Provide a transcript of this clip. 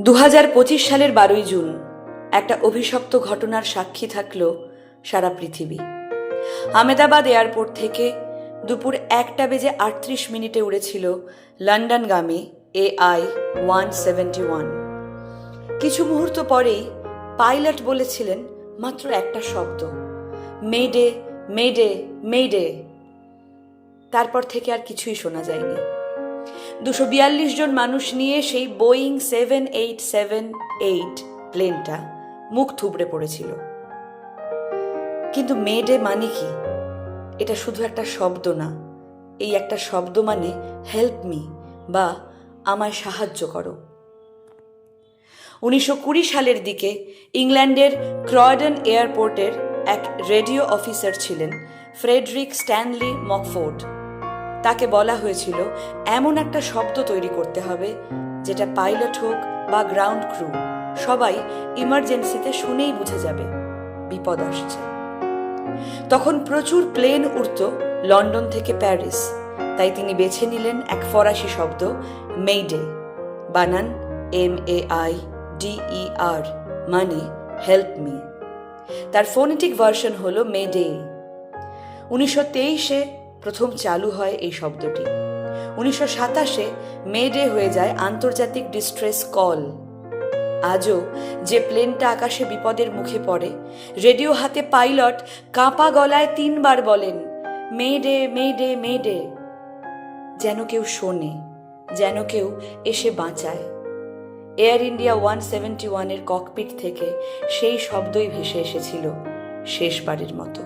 2025 সালের 12ই জুন একটা অভিশপ্ত ঘটনার সাক্ষী থাকল সারা পৃথিবী। আহমেদাবাদ এয়ারপোর্ট থেকে দুপুর 1:38 উড়েছিল লন্ডনগামী AI-171। কিছু মুহূর্ত পরেই পাইলট বলেছিলেন মাত্র একটা শব্দ, মেডে মেডে মেডে। তারপর থেকে আর কিছুই শোনা যায়নি। 242 জন মানুষ নিয়ে সেই বোয়িং 7878 প্লেনটা মুখ থুবড়ে পড়েছিল। কিন্তু মেডে মানে কি? এটা শুধু একটা শব্দ না, এই একটা শব্দ মানে হেল্প মি বা আমায় সাহায্য করো। 1920 সালের দিকে ইংল্যান্ডের ক্রয়ডন এয়ারপোর্টের এক রেডিও অফিসার ছিলেন ফ্রেডরিক স্ট্যানলি মকফোর্ড। তাকে বলা হয়েছিল এমন একটা শব্দ তৈরি করতে হবে যেটা পাইলট হোক বা গ্রাউন্ড ক্রু সবাই ইমার্জেন্সিতে শুনেই বুঝে যাবে বিপদ আসছে। তখন প্রচুর প্লেন উড়ত লন্ডন থেকে প্যারিস, তাই তিনি বেছে নিলেন এক ফরাসি শব্দ মেইডে, বানান MAIDER, মানে হেল্প মি। তার ফোনেটিক ভার্সন হলো মেডে। 1923-এ প্রথম চালু হয় এই শব্দটি। 1927-এ মেডে হয়ে যায় আন্তর্জাতিক ডিস্ট্রেস কল। আজও যে প্লেনটা আকাশে বিপদের মুখে পড়ে, রেডিও হাতে পাইলট কাঁপা গলায় 3 বার বলেন মেডে মেডে মেডে, যেন কেউ শোনে, যেন কেউ এসে বাঁচায়। এয়ার ইন্ডিয়া 171-এর ককপিট থেকে সেই শব্দই ভেসে এসেছিল শেষবারের মতো।